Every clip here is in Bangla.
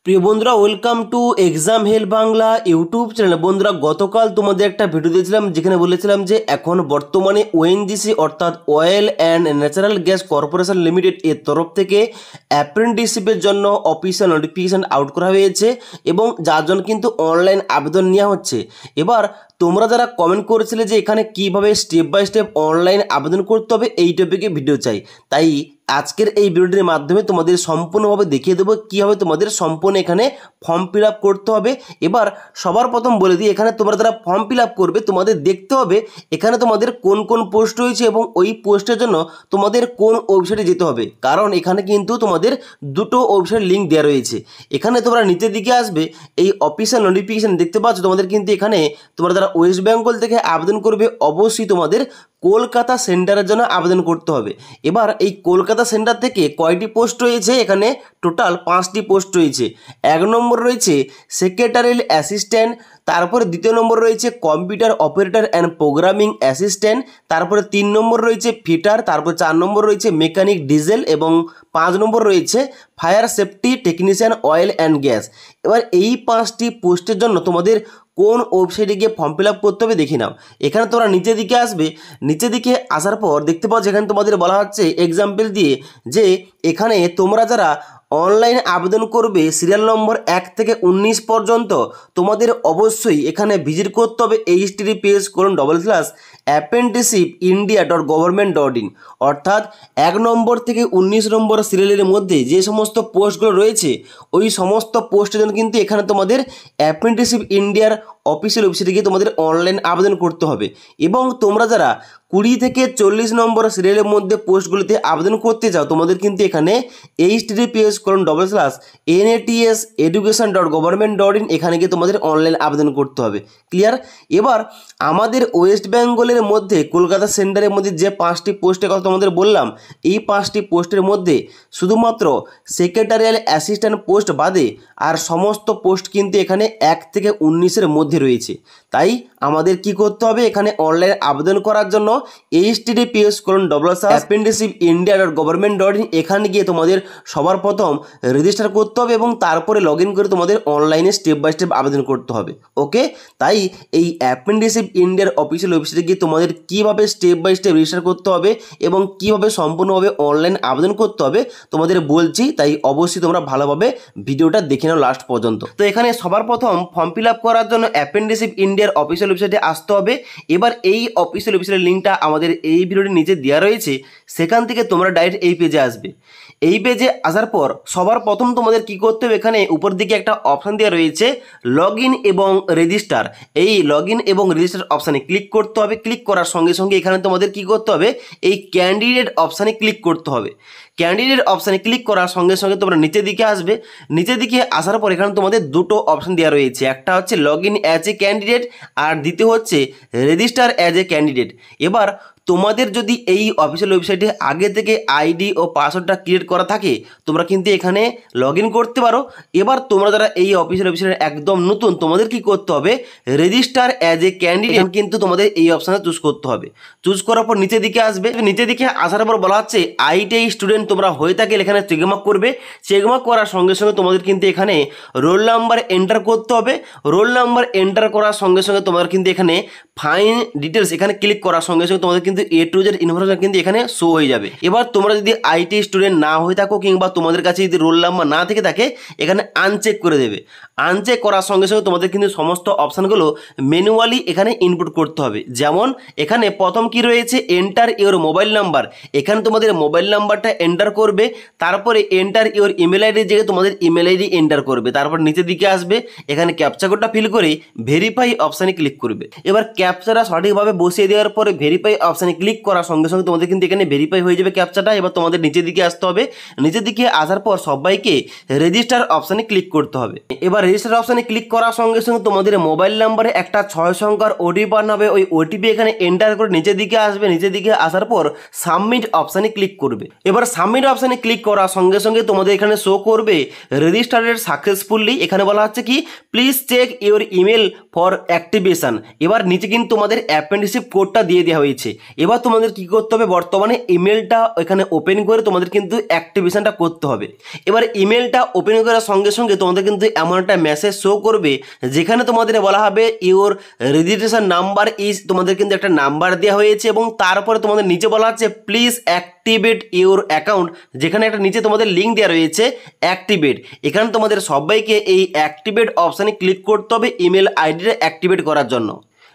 প্রিয় বন্ধুরা, welcome to exam help Bangla YouTube channel. বন্ধুরা, গতকাল তোমাদের একটা ভিডিও দিয়েছিলাম যেখানে বলেছিলাম যে এখন বর্তমানে ওএনজিসি অর্থাৎ oil and natural gas corporation limited এর তরফ থেকে অ্যাপ্রেন্টিসশিপের জন্য অফিসিয়াল নোটিফিকেশান আউট করা হয়েছে এবং যার জন্য কিন্তু অনলাইন আবেদন নেওয়া হচ্ছে। এবার তোমরা যারা কমেন্ট করেছিলে যে এখানে কিভাবে স্টেপ বাই স্টেপ অনলাইন আবেদন করতে হবে এই টপিকে ভিডিও চাই, তাই আজকের এই ভিডিওটির মাধ্যমে তোমাদের সম্পূর্ণভাবে দেখিয়ে দেবো কীভাবে তোমাদের সম্পূর্ণ এখানে ফর্ম ফিল আপ করতে হবে। এবার সবার প্রথম বলে দিই, এখানে তোমরা যারা ফর্ম ফিল আপ করবে তোমাদের দেখতে হবে এখানে তোমাদের কোন কোন পোস্ট রয়েছে এবং ওই পোস্টের জন্য তোমাদের কোন ওয়েবসাইটে যেতে হবে, কারণ এখানে কিন্তু তোমাদের দুটো ওয়েবসাইট লিঙ্ক দেওয়া রয়েছে। এখানে তোমরা নিচের দিকে আসবে, এই অফিসিয়াল নোটিফিকেশান দেখতে পাচ্ছ তোমাদের, কিন্তু এখানে তোমরা যারা ওয়েস্ট বেঙ্গল থেকে আবেদন করবে অবশ্যই তোমাদের কলকাতা সেন্টারের জন্য আবেদন করতে হবে। এবার এই কলকাতা সেন্টার থেকে কয়টি পোস্ট রয়েছে, এখানে টোটাল 5টি পোস্ট রয়েছে। 1 নম্বর রয়েছে সেক্রেটারিয়াল অ্যাসিস্ট্যান্ট, তারপরে 2 নম্বর রয়েছে computer operator and programming assistant, তারপরে 3 নম্বর রয়েছে ফিটার, তারপরে 4 নম্বর রয়েছে মেকানিক ডিজেল এবং 5 নম্বর রয়েছে fire safety technician oil and gas. এবার এই 5টি পোস্টের জন্য তোমাদের কোন ওয়েবসাইটে গিয়ে ফর্ম ফিল আপ করতে হবে দেখে নাও। এখানে তোমরা নিচের দিকে আসবে, নিচের দিকে আসার পর দেখতে পাচ্ছ এখানে তোমাদের বলা হচ্ছে এক্সাম্পল দিয়ে যে এখানে তোমরা যারা অনলাইন আবেদন করবে সিরিয়াল নম্বর 1 থেকে 19 পর্যন্ত তোমাদের অবশ্যই এখানে ভিজিট করতে হবে https://apprenticeshipindia.government.in, অর্থাৎ 1 নম্বর থেকে 19 নম্বর সিরিয়ালের মধ্যে যে সমস্ত পোস্টগুলো রয়েছে ওই সমস্ত পোস্টের জন্য কিন্তু এখানে তোমাদের অ্যাপ্রেন্টিসশিপ ইন্ডিয়ার অফিসিয়াল ওয়েবসাইটে গিয়ে তোমাদের অনলাইন আবেদন করতে হবে। এবং তোমরা যারা 20 থেকে 40 নম্বর সিরিয়ালের মধ্যে পোস্টগুলিতে আবেদন করতে চাও তোমাদের কিন্তু এখানে https://natseducation.government.in এখানে গিয়ে তোমাদের অনলাইন আবেদন করতে হবে। ক্লিয়ার? এবার আমাদের ওয়েস্ট বেঙ্গলের মধ্যে কলকাতা সেন্টারের মধ্যে যে 5টি পোস্টের কথা তোমাদের বললাম, এই 5টি পোস্টের মধ্যে শুধুমাত্র সেক্রেটারিয়াল অ্যাসিস্ট্যান্ট পোস্ট বাদে আর সমস্ত পোস্ট কিন্তু এখানে 1 থেকে 19-এর মধ্যে রয়েছে। তাই আমাদের কি করতে হবে, এখানে অনলাইন আবেদন করার জন্য https://apprenticeshipindia.government.in এখানে গিয়ে তোমাদের সবার প্রথম রেজিস্টার করতে হবে এবং তারপরে লগ ইন করে তোমাদের অনলাইনে স্টেপ বাই স্টেপ আবেদন করতে হবে। ওকে, তাই এই অ্যাপ্রেন্টিসশিপ ইন্ডিয়ার অফিসিয়াল ওয়েবসাইটে গিয়ে তোমাদের কীভাবে স্টেপ বাই স্টেপ রেজিস্টার করতে হবে এবং কীভাবে সম্পূর্ণভাবে অনলাইন আবেদন করতে হবে তোমাদের বলছি, তাই অবশ্যই তোমরা ভালোভাবে ভিডিওটা দেখে নাও লাস্ট পর্যন্ত। তো এখানে সবার প্রথম ফর্ম ফিল আপ করার জন্য অ্যাপ্রেন্টিসশিপ ইন্ডিয়ার অফিসিয়াল ওয়েবসাইটে আসতে হবে। এবার এই অফিসিয়াল ওয়েবসাইটের লিঙ্কটা আমাদের এই ভিডিওটির নিচে দেওয়া রয়েছে, সেখান থেকে তোমরা ডাইরেক্ট এই পেজে আসবে। এই পেজে আসার পর সবার প্রথম তোমাদের কি করতে হবে, এখানে উপর দিকে একটা অপশান দেওয়া রয়েছে লগ ইন এবং রেজিস্টার। এই লগ ইন এবং রেজিস্টার অপশানে ক্লিক করতে হবে। ক্লিক করার সঙ্গে সঙ্গে এখানে তোমাদের কি করতে হবে, এই ক্যান্ডিডেট অপশানে ক্লিক করতে হবে। ক্যান্ডিডেট অপশানে ক্লিক করার সঙ্গে সঙ্গে তোমরা নিচের দিকে আসবে। নিচের দিকে আসার পর এখানে তোমাদের দুটো অপশান দেওয়া রয়েছে, একটা হচ্ছে log in as a candidate আর দ্বিতীয় হচ্ছে রেজিস্টার অ্যাজ এ ক্যান্ডিডেট। এবার তোমাদের যদি এই অফিসিয়াল ওয়েবসাইটে আগে থেকে আইডি ও পাসওয়ার্ডটা ক্রিয়েট করা থাকে তোমরা কিন্তু এখানে লগ ইন করতে পারো। এবার তোমরা যারা এই অফিসিয়াল ওয়েবসাইটে একদম নতুন তোমাদের কি করতে হবে, রেজিস্টার অ্যাজ এ ক্যান্ডিডেট কিন্তু তোমাদের এই অপশানে চুজ করতে হবে। চুজ করার পর নিচের দিকে আসবে। নিচের দিকে আসার পর বলা হচ্ছে আইটিআই স্টুডেন্ট তোমরা হয়ে থাকে এখানে চেকমার্ক করবে। চেকমার্ক করার সঙ্গে সঙ্গে তোমাদের কিন্তু এখানে রোল নাম্বার এন্টার করতে হবে। রোল নাম্বার এন্টার করার সঙ্গে সঙ্গে তোমাদের কিন্তু এখানে ফাইন ডিটেলস এখানে ক্লিক করার সঙ্গে সঙ্গে তোমাদের কিন্তু A to Z ইনফরমেশন কিন্তু এখানে শো হয়ে যাবে। এবার তোমরা যদি আইটি স্টুডেন্ট না হয়ে থাকো কিংবা তোমাদের কাছে যদি রোল নাম্বার না থেকে থাকে এখানে আনচেক করে দেবে। আনচেক করার সঙ্গে সঙ্গে তোমাদের কিন্তু সমস্ত অপশানগুলো ম্যানুয়ালি এখানে ইনপুট করতে হবে। যেমন এখানে প্রথম কি রয়েছে, এন্টার ইওর মোবাইল নাম্বার। এখানে তোমাদের মোবাইল নাম্বারটা এন্টার করবে, তারপরে এন্টার ইওর ইমেল আইডির জায়গায় তোমাদের ইমেল আইডি এন্টার করবে। তারপর নিচের দিকে আসবে, এখানে ক্যাপচা কোডটা ফিল করে ভেরিফাই অপশানে ক্লিক করবে। এবার ক্যাপচাটা সঠিকভাবে বসিয়ে দেওয়ার পরে ভেরিফাই অপশানে ক্লিক করার সঙ্গে সঙ্গে তোমাদের কিন্তু এখানে ভেরিফাই হয়ে যাবে ক্যাপচাটা। এবার তোমাদের নিচের দিকে আসতে হবে। নিচের দিকে আসার পর সবাইকে রেজিস্টার অপশানে ক্লিক করতে হবে। এবার রেজিস্টার অপশানে ক্লিক করার সঙ্গে সঙ্গে তোমাদের মোবাইল নাম্বারে একটা 6 সংখ্যার ওটিপি পাঠানো হবে। ওই ওটিপি এখানে এন্টার করে নিচের দিকে আসবে। নিচের দিকে আসার পর সাবমিট অপশানে ক্লিক করবে। এবার সাবমিট অপশানে ক্লিক করার সঙ্গে সঙ্গে তোমাদের এখানে শো করবে রেজিস্টারেড সাকসেসফুলি। এখানে বলা হচ্ছে কি please check your email for activation. এবার নিচে কিন্তু তোমাদের অ্যাপ্রেন্টিসশিপ কোডটা দিয়ে দেওয়া হয়েছে। এবার তোমাদের কি করতে হবে, বর্তমানে ইমেলটা এখানে ওপেন করে তোমাদের কিন্তু অ্যাক্টিভেশনটা করতে হবে। এবার ইমেলটা ওপেন করার সঙ্গে সঙ্গে তোমাদের কিন্তু এমন একটা মেসেজ শো করবে যেখানে তোমাদের বলা হবে ইওর রেজিস্ট্রেশন নাম্বার ইজ, তোমাদের কিন্তু একটা নাম্বার দেওয়া হয়েছে এবং তারপরে তোমাদের নিচে বলা হচ্ছে প্লিজ অ্যাক্টিভেট ইওর অ্যাকাউন্ট, যেখানে একটা নিচে তোমাদের লিঙ্ক দেওয়া রয়েছে অ্যাক্টিভেট। এখানে তোমাদের সবাইকে এই অ্যাক্টিভেট অপশানে ক্লিক করতে হবে ইমেল আইডিটা অ্যাক্টিভেট করার জন্য।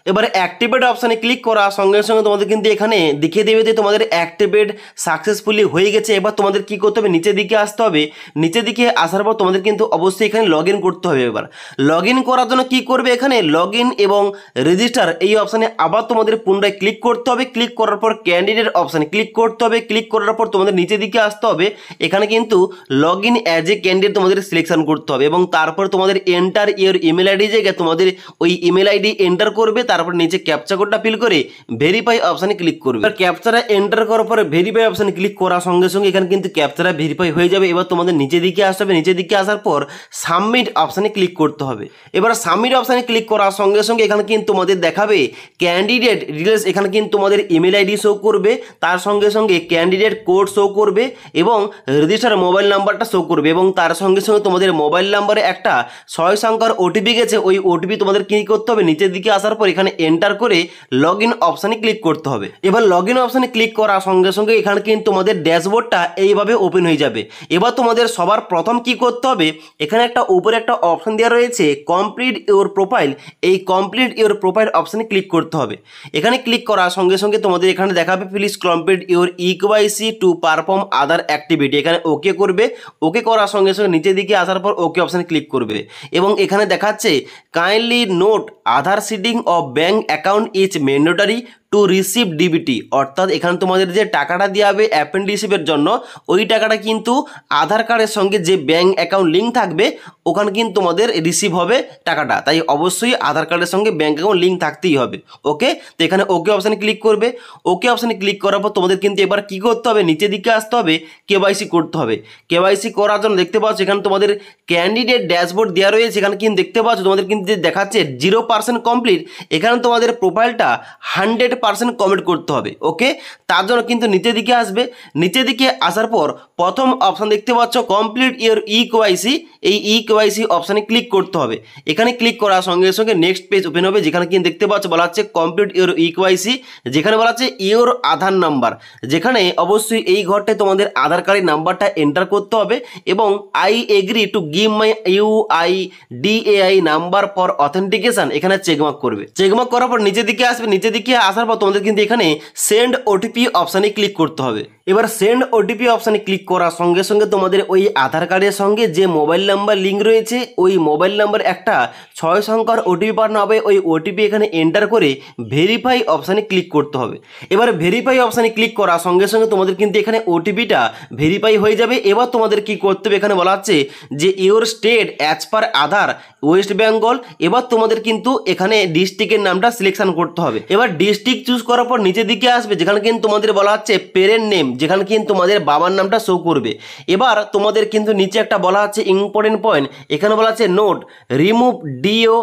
এবারে অ্যাক্টিভেট অপশানে ক্লিক করার সঙ্গে সঙ্গে তোমাদের কিন্তু এখানে দেখিয়ে দেবে যে তোমাদের অ্যাক্টিভেট সাকসেসফুলি হয়ে গেছে। এবার তোমাদের কি করতে হবে, নিচের দিকে আসতে হবে। নিচের দিকে আসার পর তোমাদের কিন্তু অবশ্যই এখানে লগ ইন করতে হবে। এবার লগ ইন করার জন্য কি করবে, এখানে লগ ইন এবং রেজিস্টার এই অপশানে আবার তোমাদের পুনরায় ক্লিক করতে হবে। ক্লিক করার পর ক্যান্ডিডেট অপশানে ক্লিক করতে হবে। ক্লিক করার পর তোমাদের নিচের দিকে আসতে হবে। এখানে কিন্তু log in as a candidate তোমাদের সিলেকশন করতে হবে এবং তারপর তোমাদের এন্টার ইওর ইমেল আইডি জায়গায় তোমাদের ওই ইমেল আইডি এন্টার করবে। তারপর নিচে ক্যাপচা কোডটা ফিল করে ভেরিফাই অপশানে ক্লিক করবে। এবার ক্যাপচাটা এন্টার করার পরে ভেরিফাই অপশানে ক্লিক করার সঙ্গে সঙ্গে এখানে কিন্তু ক্যাপচাটা ভেরিফাই হয়ে যাবে। এবার তোমাদের নিচের দিকে আসতে হবে। নিচের দিকে আসার পর সাবমিট অপশানে ক্লিক করতে হবে। এবার সাবমিট অপশানে ক্লিক করার সঙ্গে সঙ্গে এখানে কিন্তু তোমাদের দেখাবে ক্যান্ডিডেট ডিটেলস, এখানে কিন্তু তোমাদের ইমেল আইডি শো করবে, তার সঙ্গে সঙ্গে ক্যান্ডিডেট কোড শো করবে এবং রেজিস্টার মোবাইল নাম্বারটা শো করবে এবং তার সঙ্গে সঙ্গে তোমাদের মোবাইল নাম্বারে একটা 6 সংখ্যার ওটিপি গেছে। ওই ওটিপি তোমাদের কি করতে হবে, নিচের দিকে আসার পর এখানে এন্টার করে লগ ইন অপশানে ক্লিক করতে হবে। এবার লগ ইন অপশানে ক্লিক করার সঙ্গে সঙ্গে এখানে কিন্তু তোমাদের ড্যাশবোর্ডটা এইভাবে ওপেন হয়ে যাবে। এবার তোমাদের সবার প্রথম কি করতে হবে, এখানে একটা উপরে একটা অপশান দেওয়া রয়েছে কমপ্লিট ইওর প্রোফাইল, এই কমপ্লিট ইওর প্রোফাইল অপশানে ক্লিক করতে হবে। এখানে ক্লিক করার সঙ্গে সঙ্গে তোমাদের এখানে দেখাবে please complete your eKYC to perform other activity, এখানে ওকে করবে। ওকে করার সঙ্গে সঙ্গে নিচের দিকে আসার পর ওকে অপশানে ক্লিক করবে এবং এখানে দেখাচ্ছে kindly note Aadhaar seeding of bank account is mandatory to receive DBT, অর্থাৎ এখানে তোমাদের যে টাকাটা দেওয়া হবে অ্যাপেন্ডিসিপের জন্য ওই টাকাটা কিন্তু আধার কার্ডের সঙ্গে যে ব্যাঙ্ক অ্যাকাউন্ট লিঙ্ক থাকবে ওখানে কিন্তু তোমাদের রিসিভ হবে টাকাটা, তাই অবশ্যই আধার কার্ডের সঙ্গে ব্যাঙ্ক অ্যাকাউন্ট লিঙ্ক থাকতেই হবে। ওকে, তো এখানে ওকে অপশানে ক্লিক করবে। ওকে অপশানে ক্লিক করার পর তোমাদের কিন্তু এবার কি করতে হবে, নিচের দিকে আসতে হবে, কেওয়াইসি করতে হবে। কেওয়াইসি করার জন্য দেখতে পাচ্ছ এখানে তোমাদের ক্যান্ডিডেট ড্যাশবোর্ড দেওয়া রয়েছে, এখানে কিন্তু দেখতে পাচ্ছ তোমাদের কিন্তু দেখাচ্ছে 0% কমপ্লিট, এখানে তোমাদের প্রোফাইলটা 100% কমপ্লিট করতে হবে। ওকে, তার জন্য কিন্তু নিচের দিকে আসবে। নিচের দিকে আসার পর প্রথম অপশান দেখতে পাচ্ছ কমপ্লিট ইওর ইকেওয়াইসি, এই ইকেওয়াইসি অপশানে ক্লিক করতে হবে। এখানে ক্লিক করার সঙ্গে সঙ্গে নেক্সট পেজ ওপেন হবে, যেখানে কিন্তু দেখতে পাচ্ছ বলা হচ্ছে কমপ্লিট ইওর ইকেওয়াইসি, যেখানে বলা হচ্ছে ইওর আধার নাম্বার, যেখানে অবশ্যই এই ঘরটায় তোমাদের আধার কার্ডের নাম্বারটা এন্টার করতে হবে এবং I agree to give my UIDAI number for authentication এখানে চেকমার্ক করবে। চেকমার্ক করার পর নিচের দিকে আসবে। নিচের দিকে আসার পর তোমাদের কিন্তু এখানে সেন্ড ওটিপি অপশানে ক্লিক করতে হবে। এবার সেন্ড ওটিপি অপশানে ক্লিক করার সঙ্গে সঙ্গে তোমাদের ওই আধার কার্ডের সঙ্গে যে মোবাইল নাম্বার লিঙ্ক রয়েছে ওই মোবাইল নাম্বার একটা 6 সংখ্যার ওটিপি পাঠানো হবে। ওই ওটিপি এখানে এন্টার করে ভেরিফাই অপশানে ক্লিক করতে হবে। এবার ভেরিফাই অপশানে ক্লিক করার সঙ্গে সঙ্গে তোমাদের কিন্তু এখানে ওটিপিটা ভেরিফাই হয়ে যাবে। এবার তোমাদের কি করতে হবে, এখানে বলা হচ্ছে যে your state as per Aadhaar West Bengal. এবার তোমাদের কিন্তু এখানে ডিস্ট্রিক্টের নামটা সিলেকশন করতে হবে। এবার ডিস্ট্রিক্ট চুজ করার পর নিচের দিকে আসবে, যেখানে কিন্তু তোমাদের বলা হচ্ছে পেরেন্ট নেম, যেখানে কিন্তু তোমাদের বাবার নামটা শো করবে। এবার তোমাদের কিন্তু নিচে একটা বলা হচ্ছে ইম্পর্টেন্ট পয়েন্ট, এখানে বলা হচ্ছে note remove DO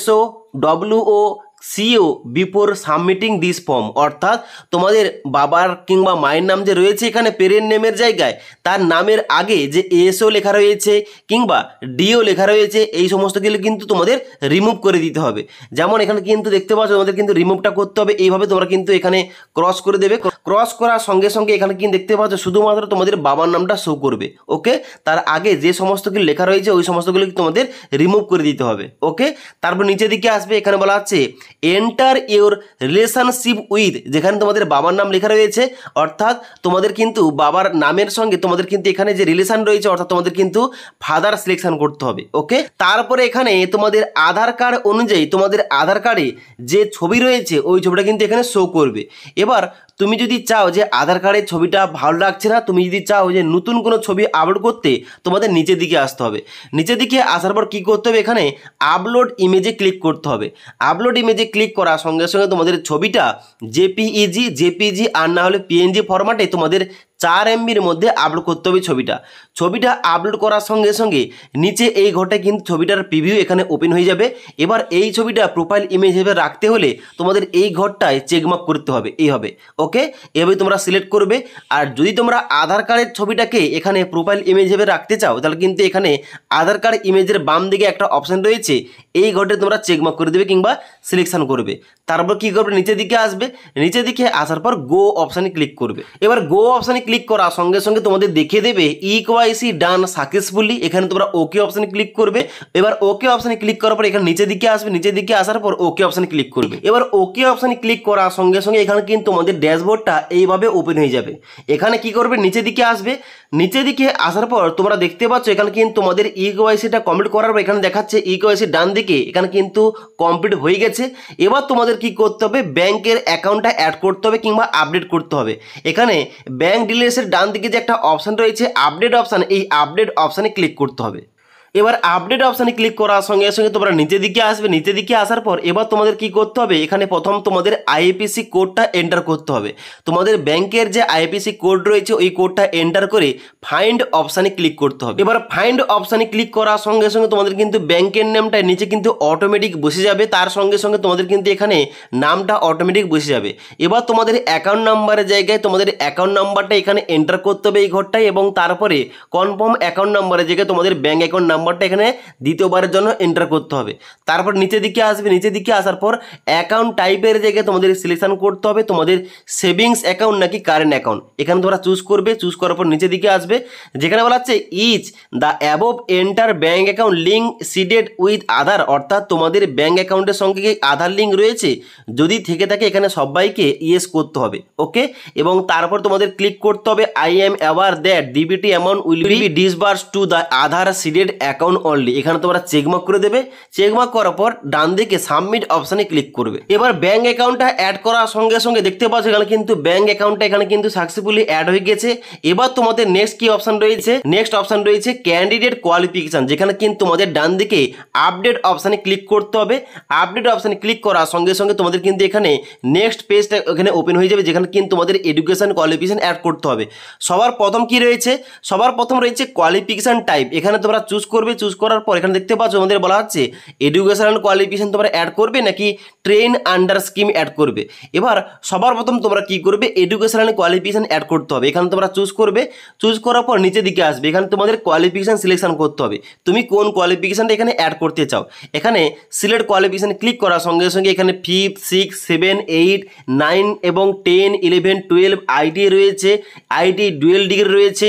SO WO CO before submitting this form, অর্থাৎ তোমাদের বাবার কিংবা মায়ের নাম যে রয়েছে এখানে পেরেন্ট নেমের জায়গায় তার নামের আগে যে SO লেখা রয়েছে কিংবা DO লেখা রয়েছে এই সমস্তগুলো কিন্তু তোমাদের রিমুভ করে দিতে হবে। যেমন এখানে কিন্তু দেখতে পাচ্ছ তোমাদের কিন্তু রিমুভটা করতে হবে, এইভাবে তোমরা কিন্তু এখানে ক্রস করে দেবে। ক্রস করার সঙ্গে সঙ্গে এখানে কিন্তু দেখতে পাচ্ছ শুধুমাত্র তোমাদের বাবার নামটা শো করবে। ওকে, তার আগে যে সমস্তগুলো লেখা রয়েছে ওই সমস্তগুলো তোমাদের রিমুভ করে দিতে হবে। ওকে, তারপর নিচের দিকে আসবে, এখানে বলা আছে এন্টার ইওর রিলেশনশিপ উইথ, যেখানে তোমাদের বাবার নাম লেখা রয়েছে, অর্থাৎ তোমাদের কিন্তু বাবার নামের সঙ্গে তোমাদের কিন্তু এখানে যে রিলেশন রয়েছে অর্থাৎ তোমাদের কিন্তু ফাদার সিলেকশন করতে হবে। ওকে, তারপরে এখানে তোমাদের আধার কার্ড অনুযায়ী তোমাদের আধার কার্ডে যে ছবি রয়েছে ওই ছবিটা কিন্তু এখানে শো করবে। এবার তুমি যদি চাও যে আধার কার্ডের ছবিটা ভালো লাগছে না, তুমি যদি চাও যে নতুন কোনো ছবি আপলোড করতে, তোমাদের নিচের দিকে আসতে হবে। নিচের দিকে আসার পর কী করতে হবে, এখানে আপলোড ইমেজে ক্লিক করতে হবে। আপলোড ইমেজে ক্লিক করার সঙ্গে সঙ্গে তোমাদের ছবিটা JPEG আর না হলে PNG ফরম্যাটে তোমাদের 4 MBর মধ্যে আপলোড করতে হবে ছবিটা আপলোড করার সঙ্গে সঙ্গে নিচে এই ঘরটা কিন্তু ছবিটার প্রিভিউ এখানে ওপেন হয়ে যাবে। এবার এই ছবিটা প্রোফাইল ইমেজ হিসেবে রাখতে হলে তোমাদের এই ঘরটায় চেকমার্ক করতে হবে এইভাবে। ওকে, এভাবে তোমরা সিলেক্ট করবে। আর যদি তোমরা আধার কার্ডের ছবিটাকে এখানে প্রোফাইল ইমেজ হিসেবে রাখতে চাও তাহলে কিন্তু এখানে আধার কার্ড ইমেজের বাম দিকে একটা অপশান রয়েছে, এই ঘরটা তোমরা চেকমার্ক করে দেবে কিংবা সিলেকশন করবে। তারপর কি করবে, নিচের দিকে আসবে, নিচের দিকে আসার পর গো অপশানে ক্লিক করবে। এবার গো অপশানে ক্লিক করার সঙ্গে সঙ্গে তোমাদের দেখিয়ে দেবে ইকেওয়াইসি ডান সাকসেসফুলি, এখানে তোমরা ওকে অপশানে ক্লিক করবে। এবার ওকে অপশানে ক্লিক করার পর এখানে নিচের দিকে আসবে, নিচের দিকে আসার পর ওকে অপশানে ক্লিক করবে। এবার ওকে অপশানে ক্লিক করার সঙ্গে সঙ্গে এখানে কিন্তু তোমাদের ড্যাশবোর্ডটা এইভাবে ওপেন হয়ে যাবে। এখানে কি করবে, নিচের দিকে আসবে, নিচের দিকে আসার পর তোমরা দেখতে পাচ্ছ এখানে কিন্তু তোমাদের ইকেওয়াইসিটা কমপ্লিট করার পর এখানে দেখাচ্ছে ইকেওয়াইসি ডান দিকে এখানে কিন্তু কমপ্লিট হয়ে গেছে। এবার তোমাদের কি করতে হবে, ব্যাংকের অ্যাকাউন্টটা অ্যাড করতে হবে কিংবা আপডেট করতে হবে। এখানে ব্যাংক ডিটেইলসের ডান দিকে যে একটা অপশান রয়েছে আপডেট অপশান, এই আপডেট অপশানে ক্লিক করতে হবে। এবার আপডেট অপশানে ক্লিক করার সঙ্গে সঙ্গে তোমরা নিচের দিকে আসবে, নিচের দিকে আসার পর এবার তোমাদের কি করতে হবে, এখানে প্রথম তোমাদের আইএফএসসি কোডটা এন্টার করতে হবে। তোমাদের ব্যাংকের যে আইএফএসসি কোড রয়েছে ওই কোডটা এন্টার করে ফাইন্ড অপশানে ক্লিক করতে হবে। এবার ফাইন্ড অপশানে ক্লিক করার সঙ্গে সঙ্গে তোমাদের কিন্তু ব্যাংকের নামটা নিচে কিন্তু অটোমেটিক বসে যাবে, তার সঙ্গে সঙ্গে তোমাদের কিন্তু এখানে নামটা অটোমেটিক বসে যাবে। এবার তোমাদের অ্যাকাউন্ট নাম্বারের জায়গায় তোমাদের অ্যাকাউন্ট নাম্বারটা এখানে এন্টার করতে হবে এই ঘরটায়, এবং তারপরে কনফার্ম অ্যাকাউন্ট নাম্বারের জায়গায় তোমাদের ব্যাংক অ্যাকাউন্ট নাম্বারটা এখানে দ্বিতীয়বারের জন্য এন্টার করতে হবে। তারপর নিচের দিকে আসবে, নিচের দিকে আসার পর অ্যাকাউন্ট টাইপের জায়গায় তোমাদের সিলেকশন করতে হবে তোমাদের সেভিংস অ্যাকাউন্ট নাকি কারেন্ট অ্যাকাউন্ট, এখানে তোমরা চুজ করবে। চুজ করার পর নিচের দিকে আসবে, যেখানে বলা হচ্ছে is the above enter bank account link seeded with Aadhaar, অর্থাৎ তোমাদের ব্যাঙ্ক অ্যাকাউন্টের সঙ্গে কি আধার লিঙ্ক রয়েছে, যদি থেকে থাকে এখানে সবাইকে ইয়েস করতে হবে। ওকে, এবং তারপর তোমাদের ক্লিক করতে হবে I am aware that DBT amount will be disburse to the Aadhaar seeded account only, এখানে তোমরা চেকমার্ক করে দেবে। চেকমার্ক করার পর ডান দিকে সাবমিট অপশানে ক্লিক করবে। এবার ব্যাঙ্ক অ্যাকাউন্টটা অ্যাড করার সঙ্গে সঙ্গে দেখতে পাচ্ছ এখানে কিন্তু ব্যাঙ্ক অ্যাকাউন্টটা এখানে কিন্তু সাকসেসফুলি অ্যাড হয়ে গেছে। এবার তোমাদের নেক্সট কি অপশান রয়েছে, নেক্সট অপশান রয়েছে ক্যান্ডিডেট কোয়ালিফিকেশন, যেখানে কিন্তু তোমাদের ডান দিকে আপডেট অপশানে ক্লিক করতে হবে। আপডেট অপশানে ক্লিক করার সঙ্গে সঙ্গে তোমাদের কিন্তু এখানে নেক্সট পেজটা এখানে ওপেন হয়ে যাবে, যেখানে কিন্তু তোমাদের এডুকেশন কোয়ালিফিকেশন অ্যাড করতে হবে। সবার প্রথম কি রয়েছে, সবার প্রথম রয়েছে কোয়ালিফিকেশন টাইপ, এখানে তোমরা চুজ করবে। চুজ করার পর এখানে দেখতে পাচ্ছ আমাদের বলা হচ্ছে এডুকেশনাল কোয়ালিফিকেশন তোমরা অ্যাড করবে নাকি ট্রেন আন্ডার স্কিম অ্যাড করবে। এবার সবার প্রথম তোমরা কি করবে, এডুকেশনাল কোয়ালিফিকেশন অ্যাড করতে হবে, এখানে তোমরা চুজ করবে। চুজ করার পর নিচের দিকে আসবে, এখানে তোমাদের কোয়ালিফিকেশন সিলেকশন করতে হবে, তুমি কোন কোয়ালিফিকেশনটা এখানে অ্যাড করতে চাও। এখানে সিলেক্ট কোয়ালিফিকেশন ক্লিক করার সঙ্গে সঙ্গে এখানে 5, 6, 7, 8, 9 এবং 10, 11, 12 আইটি রয়েছে, আইটি ডুয়েল ডিগ্রি রয়েছে,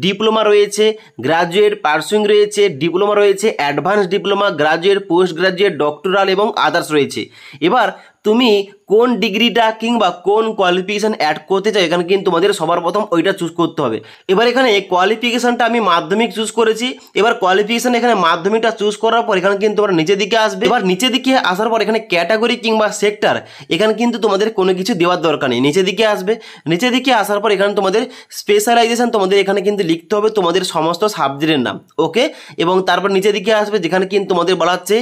ডিপ্লোমা রয়েছে, গ্রাজুয়েট পার্সুইং রয়েছে, ডিপ্লোমা রয়েছে, advance diploma, graduate, post graduate, doctoral এবং আদার্স রয়েছে। এবার তুমি কোন ডিগ্রিটা কিংবা কোন কোয়ালিফিকেশান অ্যাড করতে চাও এখানে কিন্তু তোমাদের সবার প্রথম ওইটা চুজ করতে হবে। এবার এখানে কোয়ালিফিকেশানটা আমি মাধ্যমিক চুজ করেছি। এবার কোয়ালিফিকেশান এখানে মাধ্যমিকটা চুজ করার পর এখানে কিন্তু তোমরা নিচের দিকে আসবে। এবার নিচের দিকে আসার পর এখানে ক্যাটাগরি কিংবা সেক্টর এখানে কিন্তু তোমাদের কোনো কিছু দেওয়ার দরকার নেই। নিচের দিকে আসবে, নিচের দিকে আসার পর এখানে তোমাদের স্পেশালাইজেশন তোমাদের এখানে কিন্তু লিখতে হবে তোমাদের সমস্ত সাবজেক্টের নাম। ওকে, এবং তারপর নিচের দিকে আসবে, যেখানে কিন্তু তোমাদের বলা হচ্ছে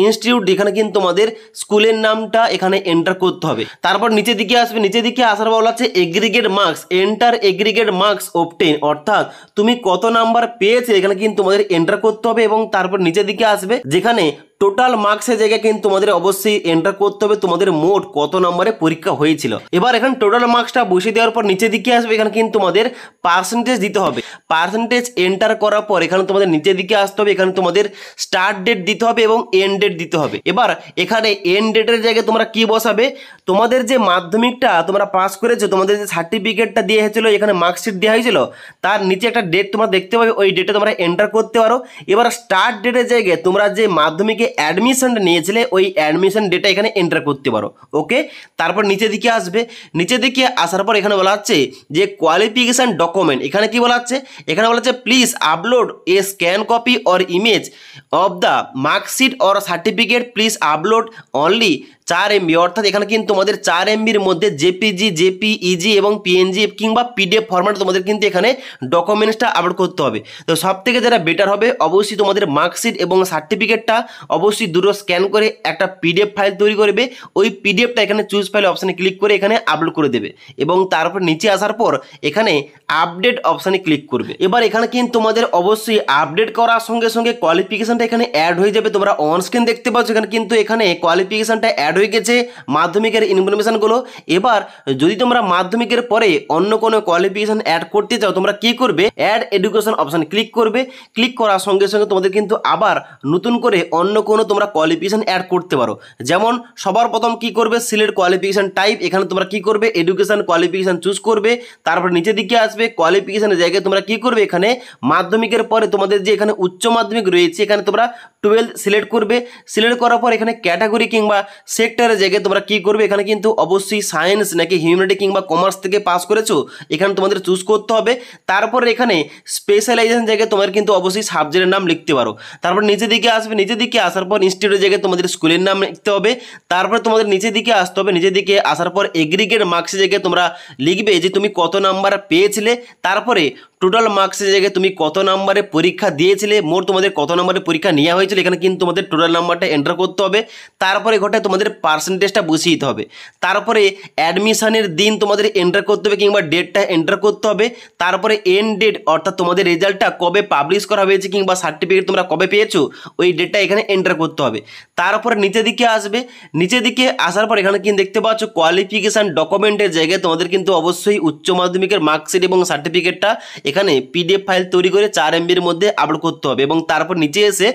ইনস্টিটিউট, এখানে কিন্তু তোমাদের স্কুলের নামটা এখানে এন্টার করতে হবে। তারপর নিচের দিকে আসবে, নিচের দিকে আসার পর বলা হচ্ছে aggregate marks, enter aggregate marks obtain, অর্থাৎ তুমি কত নাম্বার পেয়েছে এখানে কিন্তু তোমাদের এন্টার করতে হবে। এবং তারপর নিচের দিকে আসবে, যেখানে টোটাল মার্কসের জায়গায় কিন্তু তোমাদের অবশ্যই এন্টার করতে হবে তোমাদের মোট কত নম্বরে পরীক্ষা হয়েছিল। এবার এখানে টোটাল মার্কসটা বসিয়ে দেওয়ার পর নিচের দিকে আসবে, এখানে কিন্তু তোমাদের পার্সেন্টেজ দিতে হবে। পার্সেন্টেজ এন্টার করার পর এখানে তোমাদের নিচের দিকে আসতে হবে, এখানে তোমাদের স্টার্ট ডেট দিতে হবে এবং এন্ড ডেট দিতে হবে। এবার এখানে এন্ড ডেটের জায়গায় তোমরা কি বসাবে, তোমাদের যে মাধ্যমিকটা তোমরা পাস করেছো, তোমাদের যে সার্টিফিকেটটা দিয়ে হয়েছিল, এখানে মার্কশিট দেওয়া হয়েছিল, তার নিচে একটা ডেট তোমরা দেখতে পাবে, ওই ডেটে তোমরা এন্টার করতে পারো। এবার স্টার্ট ডেটের জায়গায় তোমরা যে মাধ্যমিকে অ্যাডমিশনটা নিয়েছিলে ওই অ্যাডমিশন ডেটা এখানে এন্টার করতে পারো। ওকে, তারপর নিচের দিকে আসবে, নিচের দিকে আসার পর এখানে বলা হচ্ছে যে কোয়ালিফিকেশন ডকুমেন্ট, এখানে কি বলা হচ্ছে, এখানে বলা হচ্ছে please upload A scan copy or image of the marksheet or certificate, please upload only 4 MB, অর্থাৎ এখানে কিন্তু তোমাদের 4 MBর মধ্যে জেপিজি, জেপিইজি এবং পিএনজি কিংবা পিডিএফ ফরম্যাটে তোমাদের কিন্তু এখানে ডকুমেন্টসটা আপলোড করতে হবে। তো সব থেকে যেটা বেটার হবে, অবশ্যই তোমাদের মার্কশিট এবং সার্টিফিকেটটা অবশ্যই দুটো স্ক্যান করে একটা পিডিএফ ফাইল তৈরি করবে। ওই পিডিএফটা এখানে চুজ ফাইল অপশানে ক্লিক করে এখানে আপলোড করে দেবে এবং তারপর নিচে আসার পর এখানে আপডেট অপশানে ক্লিক করবে। এবার এখানে কিন্তু তোমাদের অবশ্যই আপডেট করার সঙ্গে সঙ্গে কোয়ালিফিকেশনটা এখানে অ্যাড হয়ে যাবে। তোমরা অন স্ক্রিন দেখতে পাচ্ছ এখানে কিন্তু এখানে কোয়ালিফিকেশনটা অ্যাড হয়ে গেছে, মাধ্যমিকের ইনফরমেশনগুলো। এবার যদি তোমরা মাধ্যমিকের পরে অন্য কোনো কোয়ালিফিকেশন অ্যাড করতে চাও, তোমরা কি করবে, অ্যাড এডুকেশন অপশানে ক্লিক করবে। ক্লিক করার সঙ্গে সঙ্গে তোমাদের কিন্তু আবার নতুন করে অন্য কোনো তোমরা কোয়ালিফিকেশন অ্যাড করতে পারো। যেমন সবার প্রথম কি করবে, সিলেক্ট কোয়ালিফিকেশন টাইপ, এখানে তোমরা কি করবে, এডুকেশন কোয়ালিফিকেশন চুজ করবে। তারপর নিচের দিকে আসবে, কোয়ালিফিকেশনের জায়গায় তোমরা কি করবে, এখানে মাধ্যমিকের পরে তোমাদের যে এখানে উচ্চ মাধ্যমিক রয়েছে এখানে তোমরা 12 সিলেক্ট করবে। সিলেক্ট করার পর এখানে ক্যাটাগরি কিংবা সেক্টরের জায়গায় তোমরা কি করবে, এখানে কিন্তু অবশ্যই সায়েন্স নাকি হিউম্যানিটি কিংবা কমার্স থেকে পাস করেছো এখানে তোমাদের চুজ করতে হবে। তারপর এখানে স্পেশালাইজেশন জায়গায় তোমার কিন্তু অবশ্যই সাবজেক্টের নাম লিখতে পারো। তারপর নিচের দিকে আসবে, নিচের দিকে আসার পর ইনস্টিটিউটের জায়গায় তোমাদের স্কুলের নাম লিখতে হবে। তারপর তোমাদের নিচের দিকে আসতে হবে, নিচের দিকে আসার পর এগ্রিগেট মার্কসের জায়গায় তোমরা লিখবে যে তুমি কত নাম্বার পেয়েছিলে। তারপরে টোটাল মার্কসের জায়গায় তুমি কত নাম্বারে পরীক্ষা দিয়েছিলে, মোট তোমাদের কত নাম্বারে পরীক্ষা নেওয়া হয়েছিল এখানে কিন্তু তোমাদের টোটাল নাম্বারটা এন্টার করতে হবে। তারপরে ঘটে তোমাদের পার্সেন্টেজটা বসিয়ে দিতে হবে। তারপরে অ্যাডমিশনের দিন তোমাদের এন্টার করতে হবে কিংবা ডেটটা এন্টার করতে হবে। তারপরে এন্ড ডেট, অর্থাৎ তোমাদের রেজাল্টটা কবে পাবলিশ করা হয়েছে কিংবা সার্টিফিকেট তোমরা কবে পেয়েছো ওই ডেটটা এখানে এন্টার করতে হবে। তারপরে নিচের দিকে আসবে, নিচের দিকে আসার পর এখানে কিন্তু দেখতে পাচ্ছ কোয়ালিফিকেশান ডকুমেন্টের জায়গায় তোমাদের কিন্তু অবশ্যই উচ্চ মাধ্যমিকের মার্কশিট এবং সার্টিফিকেটটা এখানে পিডিএফ ফাইল তৈরি করে 4 MBর মধ্যে আপলোড করতে হবে এবং তারপর নিচে এসে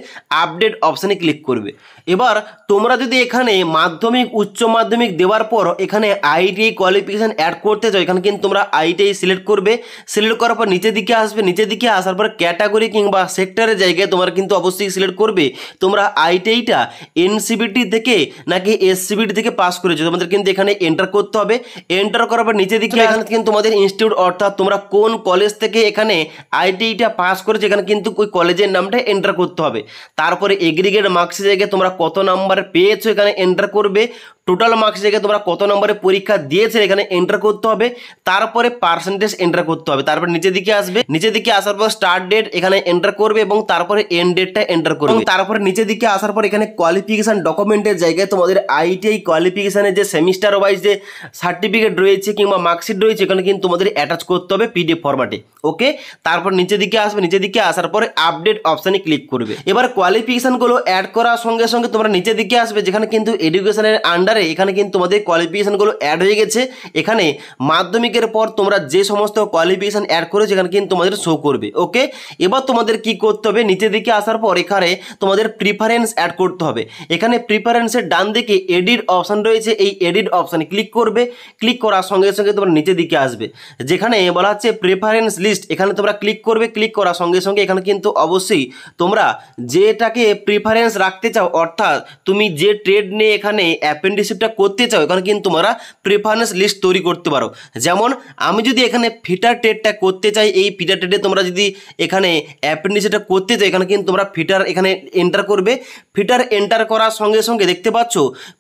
আপডেট অপশানে ক্লিক করবে। এবার তোমরা যদি এখানে মাধ্যমিক উচ্চ মাধ্যমিক দেওয়ার পর এখানে আইটিআই কোয়ালিফিকেশান অ্যাড করতে চাও এখানে কিন্তু তোমরা আইটিআই সিলেক্ট করবে। সিলেক্ট করার পর নিচের দিকে আসবে, নিচের দিকে আসার পর ক্যাটাগরি কিংবা সেক্টরের জায়গায় তোমরা কিন্তু অবশ্যই সিলেক্ট করবে তোমরা আইটিআইটা এনসিবিটি থেকে নাকি এসসিবিটি থেকে পাস করেছো, তোমাদের কিন্তু এখানে এন্টার করতে হবে। এন্টার করার পর নিচের দিকে এখানে কিন্তু তোমাদের ইনস্টিটিউট, অর্থাৎ তোমরা কোন কলেজ থেকে এখানে আইটিআইটা পাস করেছো এখানে কিন্তু ওই কলেজের নামটা এন্টার করতে হবে। তারপরে এগ্রিগেট মার্কসের জায়গায় তোমরা কত নাম্বার পেয়েছো এখানে এন্টার করবে। টোটাল মার্কসের জায়গায় তোমরা কত নম্বরে পরীক্ষা দিয়েছে এখানে এন্টার করতে হবে। তারপরে পার্সেন্টেজ এন্টার করতে হবে। তারপর নিচের দিকে আসবে, নিচের দিকে আসার পর স্টার্ট ডেট এখানে এন্টার করবে এবং তারপরে এন্ড ডেটটা এন্টার করবে। তারপরে নিচের দিকে আসার পর এখানে কোয়ালিফিকেশন ডকুমেন্টের জায়গায় তোমাদের আইটিআই কোয়ালিফিকেশনের যে সেমিস্টার ওয়াইজ যে সার্টিফিকেট রয়েছে কিংবা মার্কশিট রয়েছে এখানে কিন্তু তোমাদের অ্যাটাচ করতে হবে পিডিএফ ফরম্যাটে। ওকে, তারপর নিচের দিকে আসবে, নিচের দিকে আসার পরে আপডেট অপশানে ক্লিক করবে। এবার কোয়ালিফিকেশনগুলো অ্যাড করার সঙ্গে সঙ্গে তোমরা নিচের দিকে আসবে, যেখানে কিন্তু এডুকেশনের আন্ডারে এখানে কিন্তু তোমাদের কোয়ালিফিকেশনগুলো অ্যাড হয়ে গেছে। এখানে মাধ্যমিকের পর তোমরা যে সমস্ত কোয়ালিফিকেশন অ্যাড করেছো এখানে কিন্তু তোমাদের শো করবে। ওকে, এবার তোমাদের কি করতে হবে, নিচের দিকে আসার পর এখানে তোমাদের প্রিফারেন্স অ্যাড করতে হবে। এখানে প্রিফারেন্সের ডান দিকে এডিট অপশান রয়েছে, এই এডিট অপশানে ক্লিক করবে। ক্লিক করার সঙ্গে সঙ্গে তোমরা নিচের দিকে আসবে, যেখানে বলা হচ্ছে প্রেফারেন্স লিস্ট, এখানে তোমরা ক্লিক করবে। ক্লিক করার সঙ্গে সঙ্গে এখানে কিন্তু অবশ্যই তোমরা যেটাকে প্রিফারেন্স রাখতে চাও, অর্থাৎ তুমি যে ট্রেড নিয়ে এখানে অ্যাপেন্ডিসিপটা করতে চাও এখানে কিন্তু তোমরা প্রেফারেন্স লিস্ট তৈরি করতে পারো। যেমন আমি যদি এখানে ফিটার ট্রেডটা করতে চাই, এই ফিটার ট্রেডে তোমরা যদি এখানে অ্যাপেন্ডিসিপটা করতে চাও এখানে কিন্তু তোমরা ফিটার এখানে এন্টার করবে। ফিটার এন্টার করার সঙ্গে সঙ্গে দেখতে পাচ্ছ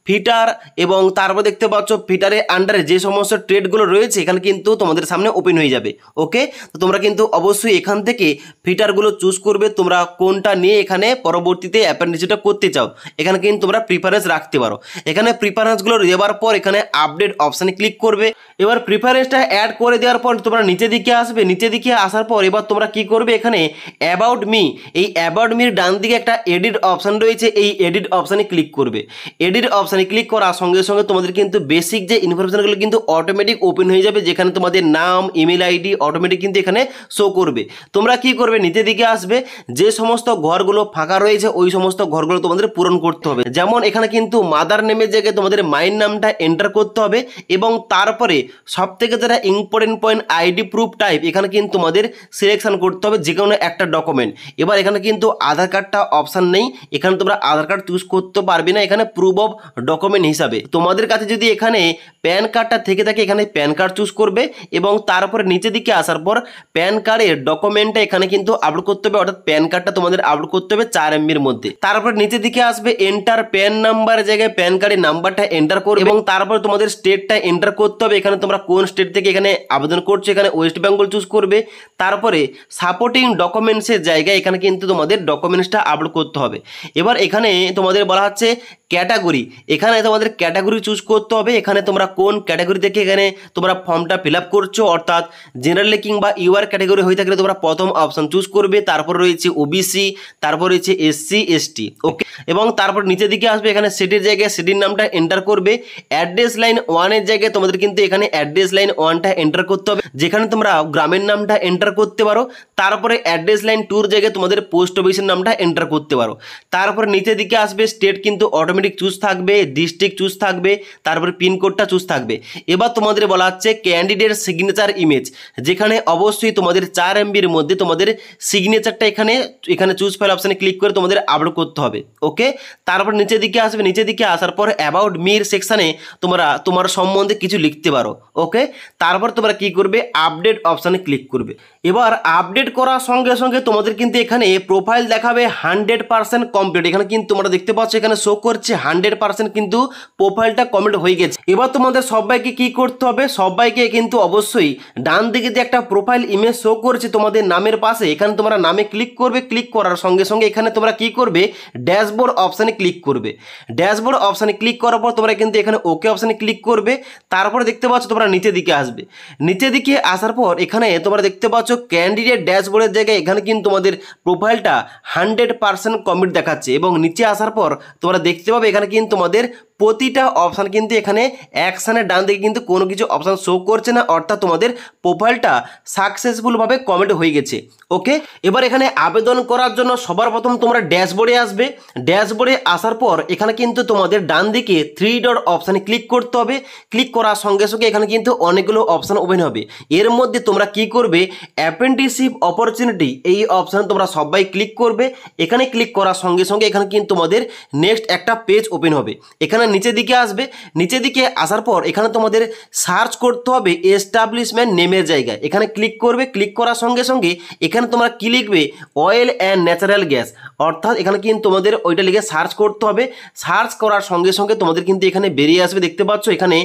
ফিটার এবং তারপর দেখতে পাচ্ছ ফিটারের আন্ডারে যে সমস্ত ট্রেডগুলো রয়েছে এখানে কিন্তু তোমাদের সামনে ওপেন হয়ে যাবে। ওকে, তো তোমরা কিন্তু অবশ্যই এখান থেকে ফিটারগুলো চুজ করবে, তোমরা কোনটা নিয়ে এখানে পরবর্তীতে অ্যাপেন্ডিসিপটা করতে চাও এখানে কিন্তু তোমরা প্রিফারেন্স রাখতে পারো। এখানে প্রিফারেন্সগুলো দেওয়ার পর এখানে আপডেট অপশানে ক্লিক করবে। এবার প্রিফারেন্সটা অ্যাড করে দেওয়ার পর তোমরা নিচের দিকে আসবে, নিচের দিকে আসার পর এবার তোমরা কি করবে, এখানে অ্যাবাউট মি, এই অ্যাবাউট মির ডান দিকে একটা এডিট অপশান রয়েছে, এই এডিট অপশানে ক্লিক করবে। এডিট অপশানে ক্লিক করার সঙ্গে সঙ্গে তোমাদের কিন্তু বেসিক যে ইনফরমেশনগুলো কিন্তু অটোমেটিক ওপেন হয়ে যাবে, যেখানে তোমাদের নাম, ইমেল আইডি অটোমেটিক কিন্তু এখানে শো করবে। তোমরা কি করবে, নিচের দিকে আসবে, যে সমস্ত ঘরগুলো ফাঁকা রয়েছে ওই সমস্ত ঘরগুলো তোমাদের পূরণ করতে হবে। যেমন এখানে কিন্তু মাদার নেমের জায়গায় তোমাদের মায়ের নামটা এন্টার করতে হবে এবং তারপরে সবথেকে যেটা important point ID proof type এখানে কিন্তু তোমাদের সিলেকশন করতে হবে যে কোনো একটা ডকুমেন্ট। এবার এখানে কিন্তু আধার কার্ডটা অপশান নেই, এখানে তোমরা আধার কার্ড চুজ করতে পারবে না এখানে প্রুফ অফ ডকুমেন্ট হিসাবে। তোমাদের কাছে যদি এখানে প্যান কার্ডটা থেকে থাকে এখানে প্যান কার্ড চুজ করবে এবং তারপরে নিচের দিকে আসার পর প্যান কার্ডের ডকুমেন্টটা এখানে কিন্তু আপলোড করতে হবে, অর্থাৎ প্যান কার্ডটা তোমাদের আপলোড করতে হবে 4 MBর মধ্যে। তারপর নিচের দিকে আসবে এন্টার প্যান নাম্বার জায়গায় প্যান কার্ডের নাম্বার নাম্বারটা এন্টার করবে এবং তারপরে তোমাদের স্টেটটা এন্টার করতে হবে। এখানে তোমরা কোন স্টেট থেকে এখানে আবেদন করছো, এখানে ওয়েস্ট বেঙ্গল চুজ করবে। তারপরে সাপোর্টিং ডকুমেন্টসের জায়গায় এখানে কিন্তু তোমাদের ডকুমেন্টসটা আপলোড করতে হবে। এবার এখানে তোমাদের বলা হচ্ছে ক্যাটাগরি, এখানে তোমাদের ক্যাটাগরি চুজ করতে হবে। এখানে তোমরা কোন ক্যাটাগরি থেকে এখানে তোমরা ফর্মটা ফিল আপ করছো, অর্থাৎ জেনারেল কিংবা ইউআর ক্যাটাগরি হয়ে থাকলে তোমরা প্রথম অপশন চুজ করবে। তারপর রয়েছে ওবিসি, তারপর রয়েছে এসসি এসটি, ওকে। এবং তারপর নিচের দিকে আসবে, এখানে সিটির জায়গায় সিটির নামটা এন্টার করবে। অ্যাড্রেস লাইন 1-এর জায়গায় তোমাদের কিন্তু এখানে অ্যাড্রেস লাইন 1টা এন্টার করতে হবে, যেখানে তোমরা গ্রামের নামটা এন্টার করতে পারো। তারপরে অ্যাড্রেস লাইন 2-র জায়গায় তোমাদের পোস্ট অফিসের নামটা এন্টার করতে পারো। তারপর নিচের দিকে আসবে, স্টেট কিন্তু অটোমেটিক চুজ থাকবে, ডিস্ট্রিক্ট চুজ থাকবে, তারপরে পিনকোডটা চুজ থাকবে। এবার তোমাদের বলা হচ্ছে ক্যান্ডিডেট সিগনেচার ইমেজ, যেখানে অবশ্যই তোমাদের 4 MBর মধ্যে তোমাদের সিগনেচারটা এখানে চুজ ফাইল অপশানে ক্লিক করে তোমাদের আপলোড করতে হবে, ওকে। তারপর নিচের দিকে আসবে, নিচের দিকে আসার পর অ্যাবাউট মির সেকশানে তোমরা তোমার সম্বন্ধে কিছু লিখতে পারো, ওকে। তারপর তোমরা কি করবে, আপডেট অপশানে ক্লিক করবে। এবার আপডেট করার সঙ্গে সঙ্গে তোমাদের কিন্তু এখানে প্রোফাইল দেখাবে 100% কমপ্লিট। এখানে কিন্তু তোমরা দেখতে পাচ্ছ এখানে শো করছে 100% কিন্তু প্রোফাইলটা কমপ্লিট হয়ে গেছে। এবার তোমাদের সবাইকে কি করতে হবে, সবাইকে কিন্তু অবশ্যই ডান দিকে যে একটা প্রোফাইল ইমেজ শো করছে তোমাদের নামের পাশে, এখানে তোমরা নামে ক্লিক করবে। ক্লিক করার সঙ্গে সঙ্গে এখানে তোমরা কি করবে, ড্যাশবোর্ড অপশানে ক্লিক করবে। ড্যাশবোর্ড অপশানে ক্লিক করার পর তোমরা কিন্তু এখানে ওকে অপশানে ক্লিক করবে। তারপরে দেখতে পাচ্ছ তোমরা নিচের দিকে আসবে, নিচের দিকে আসার পর এখানে তোমরা দেখতে পাচ্ছ ক্যান্ডিডেট ড্যাশবোর্ডের জায়গায় এখানে কিন্তু তোমাদের প্রোফাইলটা 100% কমপ্লিট দেখাচ্ছে। এবং নিচে আসার পর তোমরা দেখতে পাবে এখানে কিন্তু তোমাদের প্রতিটা অপশান কিন্তু এখানে অ্যাকশানের ডান দিকে কিন্তু কোনো কিছু অপশান শো করছে না, অর্থাৎ তোমাদের প্রোফাইলটা সাকসেসফুলভাবে কমপ্লিট হয়ে গেছে, ওকে। এবার এখানে আবেদন করার জন্য সবার প্রথম তোমরা ড্যাশবোর্ডে আসবে। ড্যাশবোর্ডে আসার পর এখানে কিন্তু তোমাদের ডান দিকে 3 ডট অপশানে ক্লিক করতে হবে। ক্লিক করার সঙ্গে সঙ্গে এখানে কিন্তু অনেকগুলো অপশান ওপেন হবে। এর মধ্যে তোমরা কি করবে, অ্যাপ্রেন্টিসশিপ অপরচুনিটি, এই অপশানে তোমরা সবাই ক্লিক করবে। এখানে ক্লিক করার সঙ্গে সঙ্গে এখানে কিন্তু তোমাদের নেক্সট একটা পেজ ওপেন হবে। এখানে নিচের দিকে আসবে, নিচের দিকে আসার পর এখানে তোমাদের সার্চ করতে হবে এস্টাবলিশমেন্ট নেমের জায়গায়, এখানে ক্লিক করবে। ক্লিক করার সঙ্গে সঙ্গে এখানে তোমরা কি লিখবে, অয়েল অ্যান্ড ন্যাচারাল গ্যাস, অর্থাৎ এখানে কিন্তু তোমাদের ওইটা লিখে সার্চ করতে হবে। সার্চ করার সঙ্গে সঙ্গে তোমাদের কিন্তু এখানে বেরিয়ে আসবে, দেখতে পাচ্ছ এখানে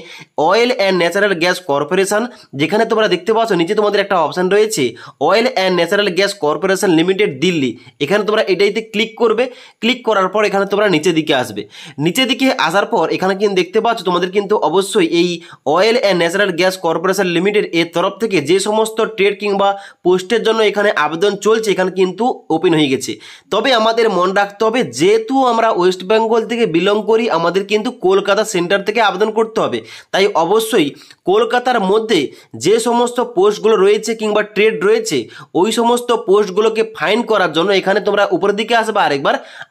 oil and natural gas corporation, যেখানে তোমরা দেখতে পাচ্ছ নিচে তোমাদের একটা অপশান রয়েছে oil and natural gas corporation limited Delhi. এখানে তোমরা এটাইতে ক্লিক করবে। ক্লিক করার পর এখানে তোমরা নিচের দিকে আসবে। নিচের দিকে আসার পর এখানে কিন্তু দেখতে পাচ্ছ তোমাদের কিন্তু অবশ্যই এই oil and natural gas corporation limited এর তরফ থেকে যে সমস্ত ট্রেড কিংবা পোস্টের জন্য এখানে আবেদন চলছে এখানে কিন্তু ওপেন হয়ে গেছে। তবে আমাদের মনে রাখতে হবে, যেহেতু আমরা ওয়েস্ট বেঙ্গল থেকে বিলং করি, আমাদের কিন্তু কলকাতা সেন্টার থেকে আবেদন করতে হবে। তাই অবশ্যই কলকাতার মধ্যে যে সমস্ত পোস্টগুলো রয়েছে কিংবা ট্রেড রয়েছে ওই সমস্ত পোস্টগুলোকে ফাইন্ড করার জন্য এখানে তোমরা উপরের দিকে আসবে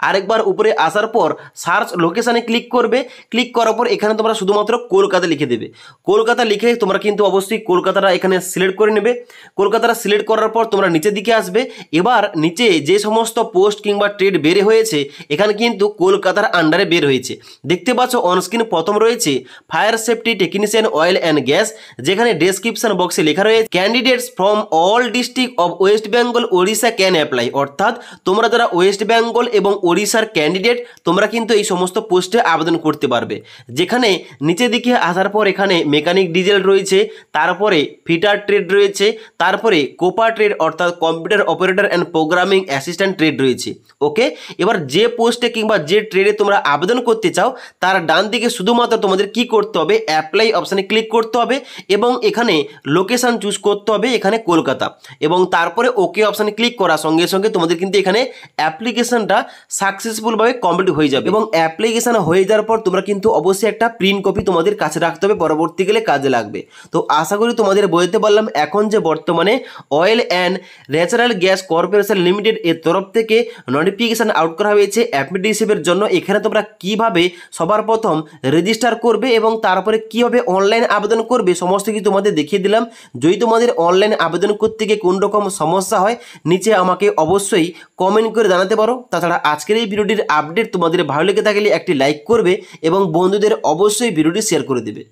আরেকবার উপরে আসার পর সার্চ লোকেশানে ক্লিক করবে। ক্লিক করার পর এখানে তোমরা শুধুমাত্র কলকাতা লিখে দেবে। কলকাতা লিখে তোমরা কিন্তু অবশ্যই কলকাতাটা এখানে সিলেক্ট করে নেবে। কলকাতাটা সিলেক্ট করার পর তোমরা নিচের দিকে আসবে। এবার নিচে যে সমস্ত পোস্ট কিংবা ট্রেড বের হয়েছে এখানে কিন্তু কলকাতার আন্ডারে বের হয়েছে। দেখতে পাচ্ছ অনস্ক্রিন প্রথম রয়েছে fire safety technician oil and gas, যেখানে ডেসক্রিপশন বক্সে লেখা রয়েছে candidates from all district of West Bengal Odisha can apply, অর্থাৎ তোমরা যারা ওয়েস্ট বেঙ্গল এবং ওড়িশার ক্যান্ডিডেট তোমরা কিন্তু এই সমস্ত পোস্টে আবেদন করতে পারবে। যেখানে নিচের দিকে আসার পর এখানে মেকানিক ডিজেল রয়েছে, তারপরে ফিটার ট্রেড রয়েছে, তারপরে কোপা ট্রেড অর্থাৎ computer operator and programming assistant trade রয়েছে, ওকে। এবার যে পোস্টে কিংবা যে ট্রেডে তোমরা আবেদন করতে চাও তার ডান দিকে শুধুমাত্র তোমাদের কি করতে হবে, অ্যাপ্লাই অপশানে ক্লিক করতে হবে এবং এখানে লোকেশান চুজ করতে হবে, এখানে কলকাতা, এবং তারপরে ওকে অপশানে ক্লিক করার সঙ্গে সঙ্গে তোমাদের কিন্তু এখানে অ্যাপ্লিকেশনটা সাকসেসফুলভাবে কমপ্লিট হয়ে যাবে। এবং অ্যাপ্লিকেশন হয়ে যাওয়ার পর তোমরা কিন্তু অবশ্যই একটা প্রিন্ট কপি তোমাদের কাছে রাখতে হবে, পরবর্তীকালে কাজে লাগবে। তো আশা করি তোমাদের বলতে পারলাম এখন যে বর্তমানে oil and natural gas corporation limited এর তরফ থেকে নোটিফিকেশন আউট করা হয়েছে অ্যাপ্রেন্টিসশিপের জন্য। এখানে তোমরা কিভাবে সবার প্রথম রেজিস্টার করবে এবং তারপরে কিভাবে অনলাইন আবেদন করবে সমস্ত কিছু তোমাদের দেখিয়ে দিলাম। যদি তোমাদের অনলাইন আবেদন করতে গিয়ে কোন রকম সমস্যা হয় নিচে আমাকে অবশ্যই কমেন্ট করে জানাতে পারো। তাছাড়া আজকের এই ভিডিওটির আপডেট তোমাদের ভালো লেগে থাকলে একটি লাইক করবে এবং বন্ধুদের অবশ্যই ভিডিওটি শেয়ার করে দেবে।